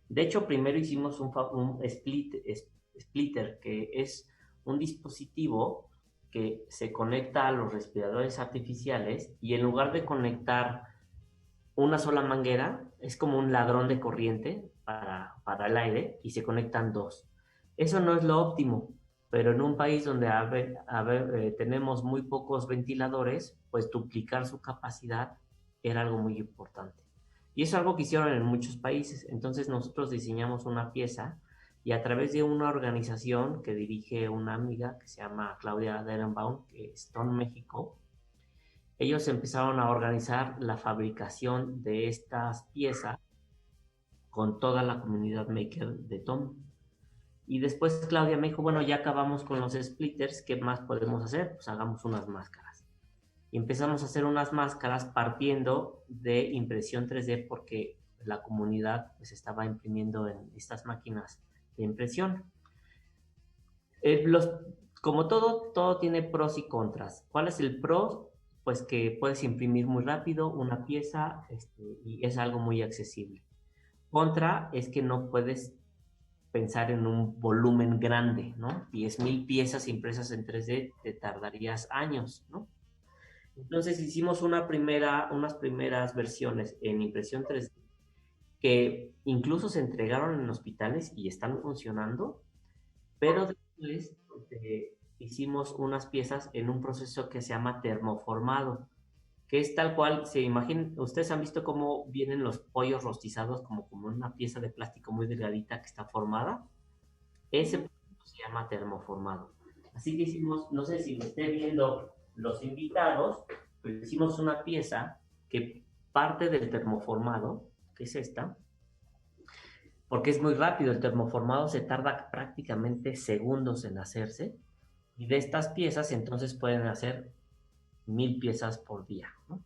De hecho, primero hicimos un splitter, que es un dispositivo que se conecta a los respiradores artificiales y en lugar de conectar una sola manguera, es como un ladrón de corriente para el aire y se conectan dos. Eso no es lo óptimo, pero en un país donde tenemos muy pocos ventiladores, pues duplicar su capacidad era algo muy importante. Y es algo que hicieron en muchos países. Entonces nosotros diseñamos una pieza y a través de una organización que dirige una amiga que se llama Claudia Derenbaum, que está en México, ellos empezaron a organizar la fabricación de estas piezas con toda la comunidad maker de Tom. Y después Claudia me dijo, bueno, ya acabamos con los splitters, ¿qué más podemos hacer? Pues hagamos unas máscaras. Y empezamos a hacer unas máscaras partiendo de impresión 3D porque la comunidad pues estaba imprimiendo en estas máquinas de impresión. Los, como todo tiene pros y contras. ¿Cuál es el pro? Pues que puedes imprimir muy rápido una pieza y es algo muy accesible. Contra es que no puedes pensar en un volumen grande, ¿no? 10,000 piezas impresas en 3D te tardarías años, ¿no? Entonces hicimos unas primeras versiones en impresión 3D que incluso se entregaron en hospitales y están funcionando, pero después hicimos unas piezas en un proceso que se llama termoformado, que es tal cual, se imaginen, ustedes han visto cómo vienen los pollos rostizados como una pieza de plástico muy delgadita que está formada. Ese proceso se llama termoformado. Así que hicimos, no sé si lo esté viendo los invitados, pero hicimos una pieza que parte del termoformado, que es esta, porque es muy rápido, el termoformado se tarda prácticamente segundos en hacerse, y de estas piezas entonces pueden hacer 1,000 piezas por día, ¿no?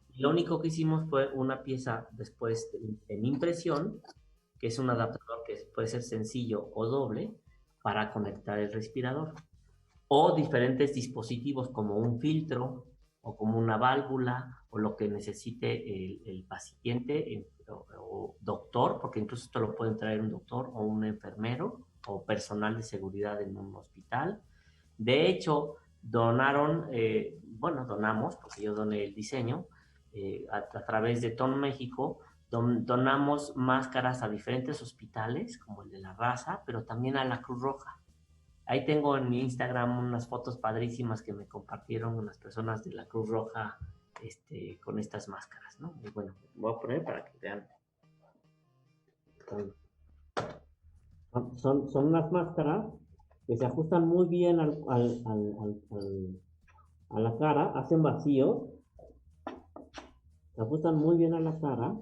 Y lo único que hicimos fue una pieza después en impresión, que es un adaptador que puede ser sencillo o doble, para conectar el respirador. O diferentes dispositivos como un filtro, o como una válvula, o lo que necesite el paciente o doctor, porque incluso esto lo pueden traer un doctor o un enfermero o personal de seguridad en un hospital. De hecho, donamos, porque yo doné el diseño, a través de TON México, donamos máscaras a diferentes hospitales, como el de La Raza, pero también a la Cruz Roja. Ahí tengo en mi Instagram unas fotos padrísimas que me compartieron unas personas de la Cruz Roja con estas máscaras, ¿no? Y bueno, voy a poner para que vean. Son unas máscaras que se ajustan muy bien a la cara, hacen vacío, se ajustan muy bien a la cara,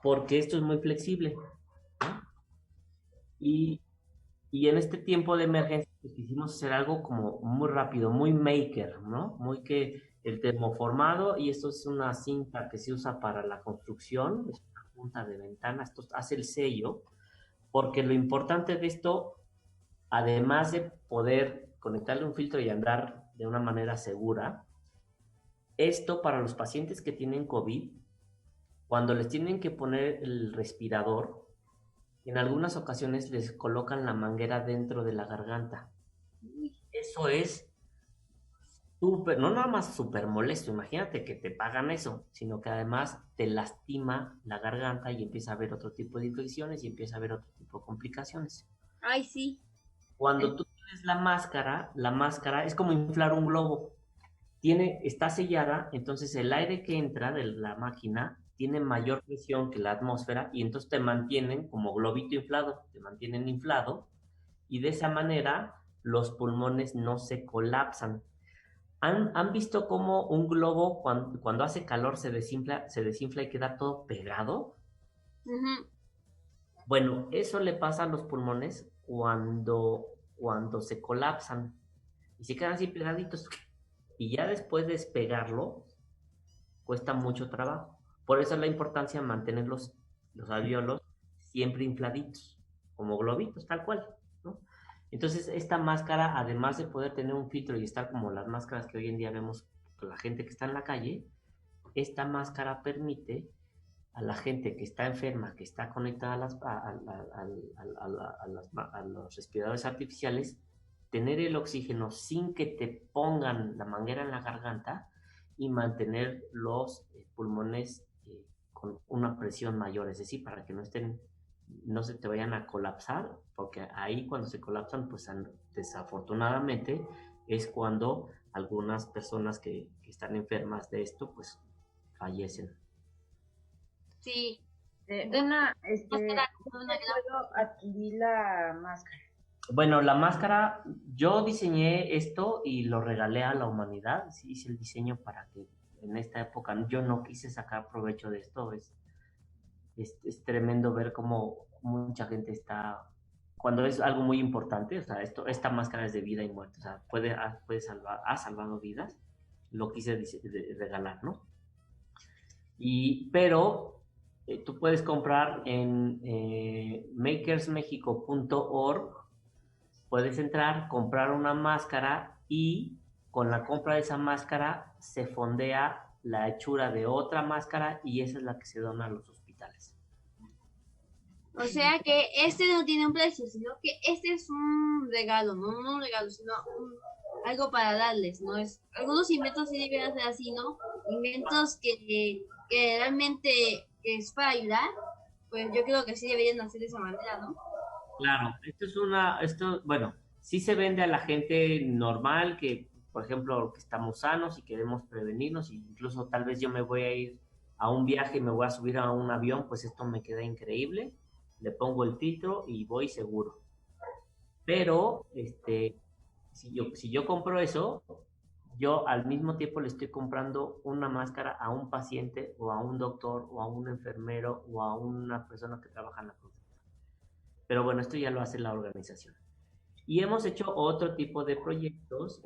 porque esto es muy flexible, ¿no? Y en este tiempo de emergencia pues, quisimos hacer algo como muy rápido, muy maker, ¿no? Muy que el termoformado, y esto es una cinta que se usa para la construcción, es una punta de ventana, esto hace el sello, porque lo importante de esto, además de poder conectarle un filtro y andar de una manera segura, esto para los pacientes que tienen COVID, cuando les tienen que poner el respirador, en algunas ocasiones les colocan la manguera dentro de la garganta. Eso es súper, no nada más súper molesto, imagínate que te pagan eso, sino que además te lastima la garganta y empieza a haber otro tipo de infecciones y empieza a haber otro tipo de complicaciones. Ay, sí. Cuando tú tienes la máscara es como inflar un globo. Está sellada, entonces el aire que entra de la máquina tiene mayor presión que la atmósfera y entonces te mantienen como globito inflado, te mantienen inflado y de esa manera los pulmones no se colapsan. ¿Han visto cómo un globo cuando hace calor se desinfla y queda todo pegado? Uh-huh. Bueno, eso le pasa a los pulmones cuando se colapsan y se quedan así pegaditos. Y ya después de despegarlo, cuesta mucho trabajo. Por eso es la importancia de mantener los alvéolos siempre infladitos, como globitos, tal cual, ¿no? Entonces, esta máscara, además de poder tener un filtro y estar como las máscaras que hoy en día vemos con la gente que está en la calle, esta máscara permite a la gente que está enferma, que está conectada a los respiradores artificiales, tener el oxígeno sin que te pongan la manguera en la garganta y mantener los pulmones con una presión mayor, es decir, para que no se te vayan a colapsar, porque ahí cuando se colapsan, pues desafortunadamente es cuando algunas personas que están enfermas de esto, pues fallecen. Sí. ¿Cómo puedo adquirir la máscara? Bueno, la máscara, yo diseñé esto y lo regalé a la humanidad. Sí, hice el diseño para que en esta época yo no quise sacar provecho de esto. Es tremendo ver cómo mucha gente está, cuando es algo muy importante, o sea, esta máscara es de vida y muerte, o sea, ha salvado vidas, lo quise regalar, ¿no? Pero tú puedes comprar en makersmexico.org, puedes entrar, comprar una máscara y con la compra de esa máscara se fondea la hechura de otra máscara y esa es la que se dona a los hospitales. O sea que este no tiene un precio, sino que este es un regalo, no un regalo, sino algo para darles, ¿no? Algunos inventos sí deberían ser así, ¿no? Inventos que realmente es para ayudar, pues yo creo que sí deberían hacer de esa manera, ¿no? Claro, bueno, sí se vende a la gente normal que, por ejemplo, que estamos sanos y queremos prevenirnos, e incluso tal vez yo me voy a ir a un viaje y me voy a subir a un avión, pues esto me queda increíble, le pongo el filtro y voy seguro. Pero, si yo compro eso, yo al mismo tiempo le estoy comprando una máscara a un paciente o a un doctor o a un enfermero o a una persona que trabaja en la cruz. Pero bueno, esto ya lo hace la organización. Y hemos hecho otro tipo de proyectos,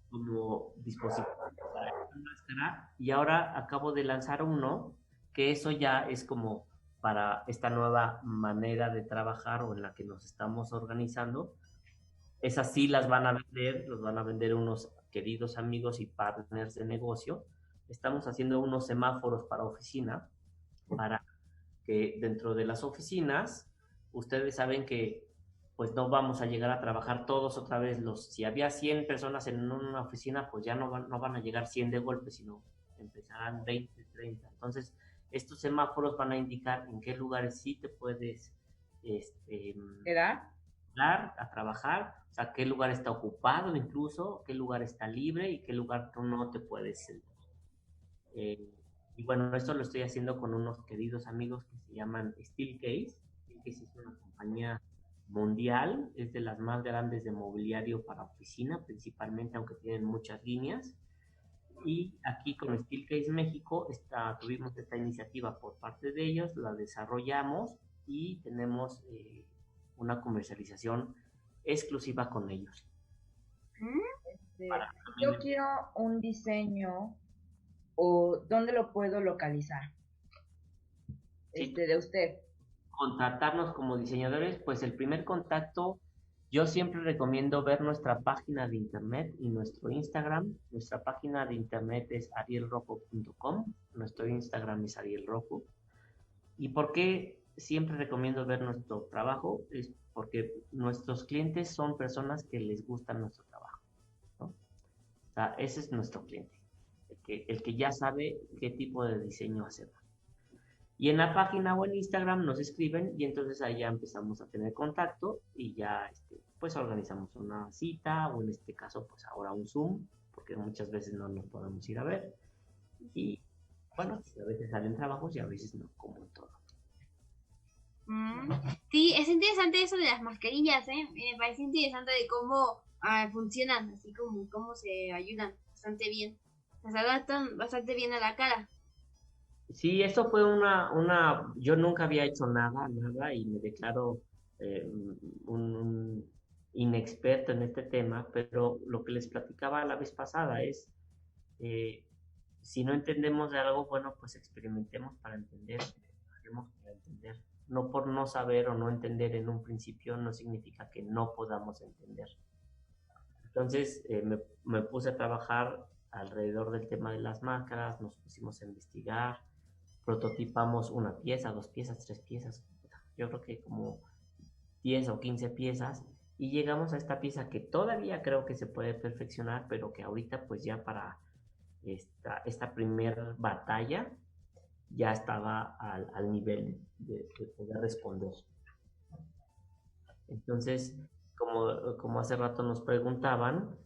como dispositivos para esta máscara, y ahora acabo de lanzar uno, que eso ya es como para esta nueva manera de trabajar o en la que nos estamos organizando. Esas sí las van a vender unos queridos amigos y partners de negocio. Estamos haciendo unos semáforos para oficina, para que dentro de las oficinas, ustedes saben que pues no vamos a llegar a trabajar todos otra vez. Si había 100 personas en una oficina, pues ya no van a llegar 100 de golpe, sino empezarán 20, 30. Entonces, estos semáforos van a indicar en qué lugares sí te puedes ¿Quedar? a trabajar, o sea, qué lugar está ocupado incluso, qué lugar está libre y qué lugar tú no te puedes sentar. Y bueno, esto lo estoy haciendo con unos queridos amigos que se llaman Steelcase. Steelcase es una compañía mundial, es de las más grandes de mobiliario para oficina, principalmente, aunque tienen muchas líneas. Y aquí con Steelcase México tuvimos esta iniciativa por parte de ellos, la desarrollamos y tenemos una comercialización exclusiva con ellos. Yo quiero un diseño, o ¿dónde lo puedo localizar? De usted. Contratarnos como diseñadores, pues el primer contacto, yo siempre recomiendo ver nuestra página de internet y nuestro Instagram. Nuestra página de internet es arielrojo.com, nuestro Instagram es arielrojo. ¿Y por qué siempre recomiendo ver nuestro trabajo? Es porque nuestros clientes son personas que les gusta nuestro trabajo, ¿no? O sea, ese es nuestro cliente, el que ya sabe qué tipo de diseño hacemos. Y en la página o en Instagram nos escriben y entonces ahí ya empezamos a tener contacto y ya pues organizamos una cita, o en este caso pues ahora un Zoom, porque muchas veces no nos podemos ir a ver. Y bueno, a veces salen trabajos y a veces no, como en todo. Sí, es interesante eso de las mascarillas, ¿eh? Me parece interesante de cómo funcionan, así como cómo se ayudan bastante bien. Se adaptan bastante bien a la cara. Sí, eso fue yo nunca había hecho nada y me declaro un inexperto en este tema, pero lo que les platicaba la vez pasada es, si no entendemos de algo, bueno, pues experimentemos para entender, hagamos para entender. No por no saber o no entender en un principio no significa que no podamos entender. Entonces me puse a trabajar alrededor del tema de las máscaras, nos pusimos a investigar, prototipamos una pieza, 2 piezas, 3 piezas, yo creo que como 10 o 15 piezas, y llegamos a esta pieza que todavía creo que se puede perfeccionar, pero que ahorita pues ya para esta primera batalla ya estaba al nivel de poder responder. Entonces, como hace rato nos preguntaban,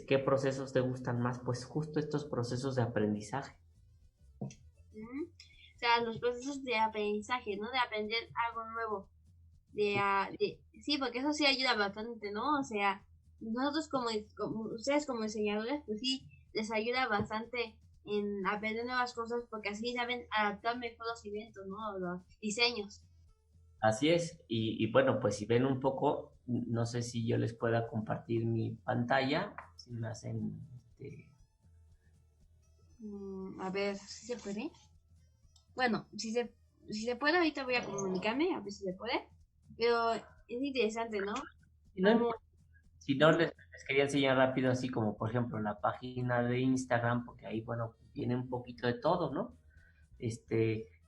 ¿qué procesos te gustan más? Pues justo estos procesos de aprendizaje. O sea, los procesos de aprendizaje, ¿no? De aprender algo nuevo. Sí, porque eso sí ayuda bastante, ¿no? O sea, nosotros como ustedes como diseñadores, pues sí, les ayuda bastante en aprender nuevas cosas porque así saben adaptar mejor los eventos, ¿no? Los diseños. Así es, y bueno, pues si ven un poco, no sé si yo les pueda compartir mi pantalla, si me hacen A ver, ¿si se puede? Bueno, si se puede, ahorita voy a comunicarme, a ver si se puede. Pero Es interesante, ¿no? Si no les quería enseñar rápido, así como por ejemplo la página de Instagram, porque ahí, bueno, viene un poquito de todo, ¿no?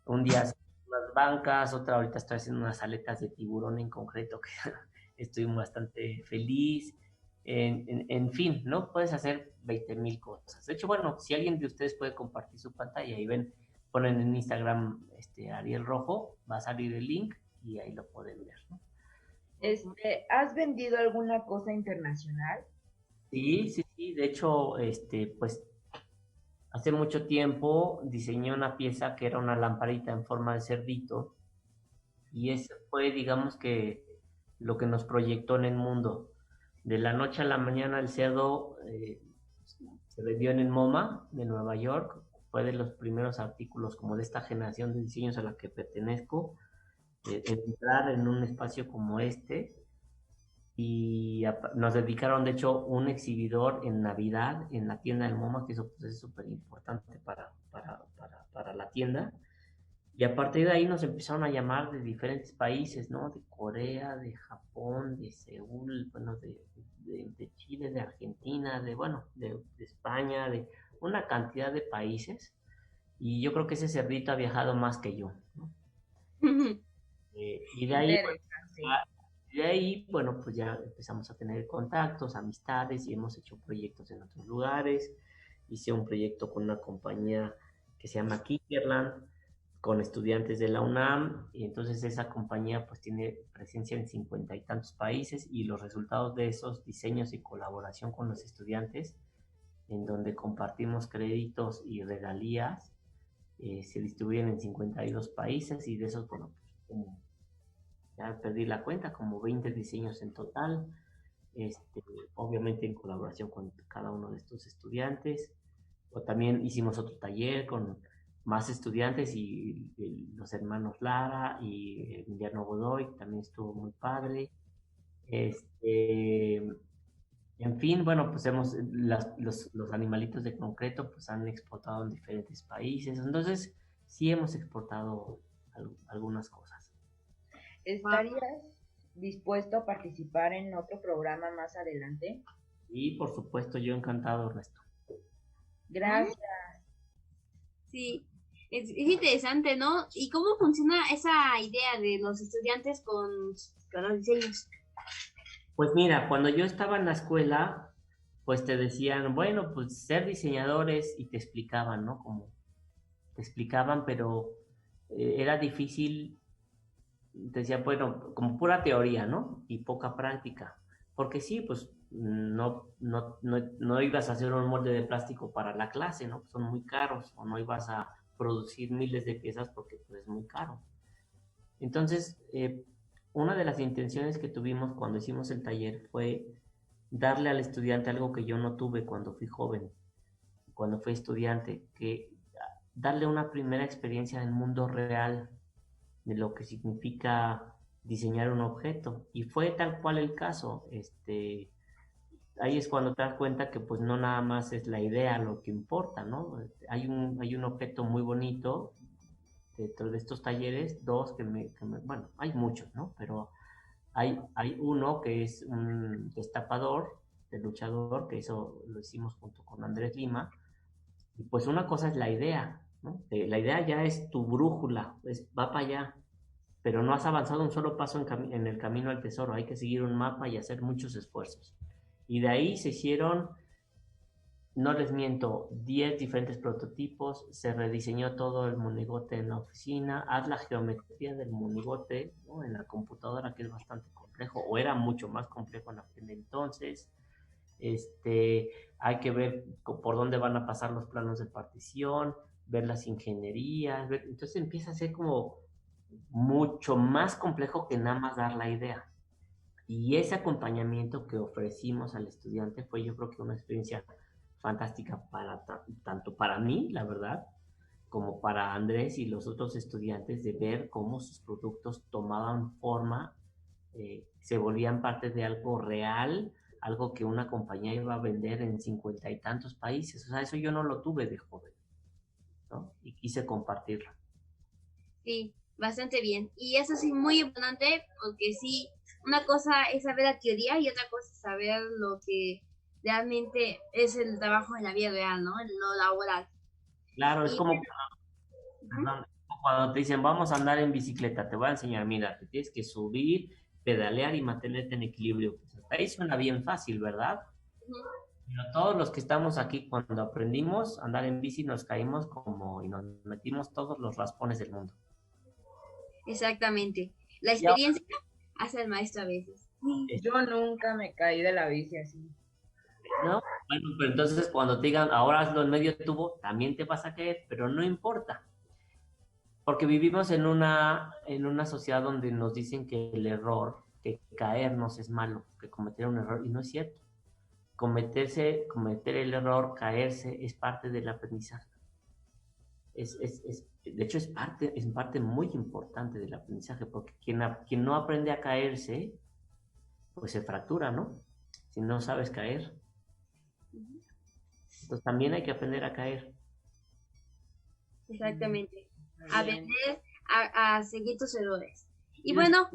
Un día hacemos unas bancas, otra ahorita estoy haciendo unas aletas de tiburón en concreto, que estoy bastante feliz. En fin, ¿no? Puedes hacer 20,000 cosas. De hecho, bueno, si alguien de ustedes puede compartir su pantalla y ven, ponen en Instagram Ariel Rojo, va a salir el link y ahí lo pueden ver, ¿no? ¿Has vendido alguna cosa internacional? Sí, sí, sí. De hecho, pues hace mucho tiempo diseñé una pieza que era una lamparita en forma de cerdito y ese fue, digamos que, lo que nos proyectó en el mundo. De la noche a la mañana el cerdo se vendió en el MoMA de Nueva York. Fue de los primeros artículos como de esta generación de diseños a la que pertenezco. Entrar en un espacio como este y nos dedicaron de hecho un exhibidor en Navidad en la tienda del MoMA, que eso pues, es súper importante para la tienda, y a partir de ahí nos empezaron a llamar de diferentes países, ¿no? De Corea, de Japón, de Seúl, bueno, de Chile, de Argentina, de España, de una cantidad de países, y yo creo que ese cerdito ha viajado más que yo, ¿no? Y de ahí, bueno, pues ya empezamos a tener contactos, amistades y hemos hecho proyectos en otros lugares. Hice un proyecto con una compañía que se llama Kickerland, con estudiantes de la UNAM, y entonces esa compañía pues tiene presencia en 50 y tantos países y los resultados de esos diseños y colaboración con los estudiantes, en donde compartimos créditos y regalías, se distribuyen en 52 países y de esos, bueno, pues como ya perdí la cuenta, como 20 diseños en total, obviamente en colaboración con cada uno de estos estudiantes. O también hicimos otro taller con más estudiantes y los hermanos Lara y Emiliano Godoy, que también estuvo muy padre. En fin, bueno, pues los animalitos de concreto pues han exportado en diferentes países, entonces sí hemos exportado algunas cosas. ¿Estarías dispuesto a participar en otro programa más adelante? Y por supuesto, yo encantado, Ernesto. Gracias. Sí, es interesante, ¿no? ¿Y cómo funciona esa idea de los estudiantes con los diseños? Pues mira, cuando yo estaba en la escuela, pues te decían, bueno, pues ser diseñadores y te explicaban, ¿no? Como te explicaban, pero era difícil, te decían, bueno, como pura teoría, ¿no? Y poca práctica. Porque sí, pues no ibas a hacer un molde de plástico para la clase, ¿no? Son muy caros, o no ibas a producir miles de piezas porque pues, es muy caro. Entonces, una de las intenciones que tuvimos cuando hicimos el taller fue darle al estudiante algo que yo no tuve cuando fui joven, cuando fui estudiante, que darle una primera experiencia en el mundo real de lo que significa diseñar un objeto. Y fue tal cual el caso. Ahí es cuando te das cuenta que pues no nada más es la idea lo que importa, ¿no? Hay un objeto muy bonito dentro de estos talleres, dos bueno, hay muchos, ¿no? Pero hay uno que es un destapador de luchador, que eso lo hicimos junto con Andrés Lima, y pues una cosa es la idea, ¿no? La idea ya es tu brújula, va para allá, pero no has avanzado un solo paso en el camino al tesoro, hay que seguir un mapa y hacer muchos esfuerzos. Y de ahí se hicieron, no les miento, 10 diferentes prototipos, se rediseñó todo el monigote en la oficina, haz la geometría del monigote, ¿no? En la computadora, que es bastante complejo, o era mucho más complejo en aquel entonces. Hay que ver por dónde van a pasar los planos de partición, ver las ingenierías, entonces empieza a ser como mucho más complejo que nada más dar la idea. Y ese acompañamiento que ofrecimos al estudiante fue, yo creo que una experiencia fantástica tanto para mí, la verdad, como para Andrés y los otros estudiantes, de ver cómo sus productos tomaban forma, se volvían parte de algo real, algo que una compañía iba a vender en 50 y tantos países. O sea, eso yo no lo tuve de joven, ¿no? Y quise compartirlo. Sí, bastante bien. Y eso sí, muy importante, porque sí, una cosa es saber la teoría y otra cosa es saber lo que realmente es el trabajo en la vida real, ¿no? Lo laboral. Claro, es Y- como cuando te dicen, vamos a andar en bicicleta, te voy a enseñar, mira, te tienes que subir, pedalear y mantenerte en equilibrio. Pues hasta ahí suena bien fácil, ¿verdad? Ujú. Pero todos los que estamos aquí, cuando aprendimos a andar en bici, nos caímos y nos metimos todos los raspones del mundo. Exactamente. La experiencia hace al maestro a veces. Yo nunca me caí de la bici así. ¿No? Bueno, pero entonces cuando te digan, ahora hazlo en medio tubo, también te vas a caer, pero no importa. Porque vivimos en una sociedad donde nos dicen que el error, que caernos es malo, que cometer un error, y no es cierto. Cometer el error, caerse, es parte del aprendizaje. De hecho, es parte muy importante del aprendizaje, porque quien no aprende a caerse, pues se fractura, ¿no? Si no sabes caer. Entonces también hay que aprender a caer. Exactamente. Bien. Aprender a seguir tus errores. Y bueno,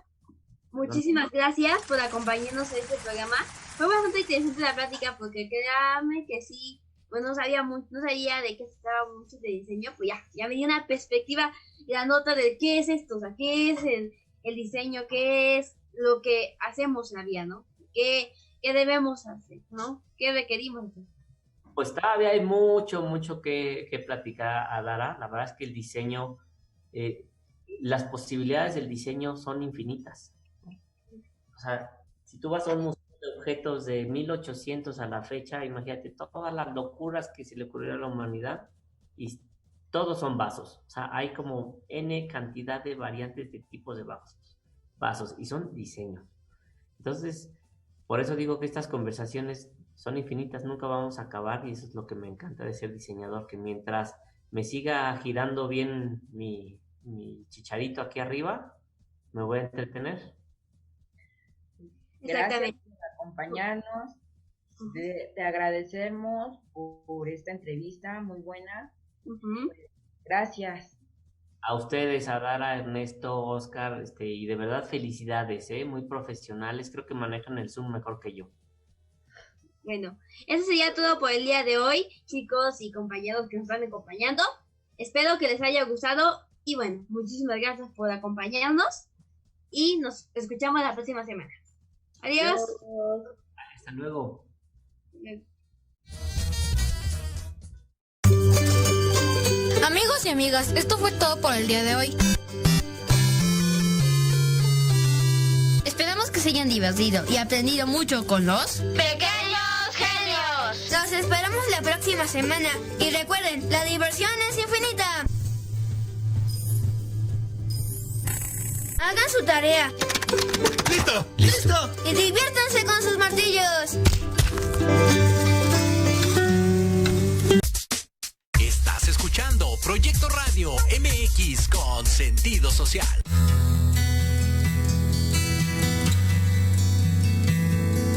muchísimas gracias por acompañarnos en este programa. Fue bastante interesante la plática porque créanme que sí, pues no sabía de qué se trataba mucho de diseño, pues ya me dio una perspectiva y la nota de qué es esto, o sea, qué es el diseño, qué es lo que hacemos en la vida, ¿no? ¿Qué debemos hacer, ¿no? ¿Qué requerimos hacer? Pues todavía hay mucho que platicar, Adara. La verdad es que el diseño, las posibilidades del diseño son infinitas. O sea, si tú vas a un museo de objetos de 1800 a la fecha, imagínate todas las locuras que se le ocurrieron a la humanidad y todos son vasos. O sea, hay como N cantidad de variantes de tipos de vasos y son diseños. Entonces, por eso digo que estas conversaciones son infinitas, nunca vamos a acabar y eso es lo que me encanta de ser diseñador, que mientras me siga girando bien mi chicharito aquí arriba, me voy a entretener. Gracias Exactamente. por acompañarnos. Te agradecemos por esta entrevista muy buena. Ujú. Gracias. A ustedes, a Dara, Ernesto, Oscar, y de verdad felicidades, muy profesionales, creo que manejan el Zoom mejor que yo. Bueno, eso sería todo por el día de hoy, chicos y compañeros que nos están acompañando. Espero que les haya gustado y bueno, muchísimas gracias por acompañarnos y nos escuchamos la próxima semana. Adiós. Hasta luego. Amigos y amigas, esto fue todo por el día de hoy. Esperamos que se hayan divertido y aprendido mucho con los ¡Pequeños genios! Los esperamos la próxima semana. Y recuerden, la diversión es infinita. Hagan su tarea ¡Listo! y diviértanse con sus martillos. Estás escuchando Proyecto Radio MX con sentido social.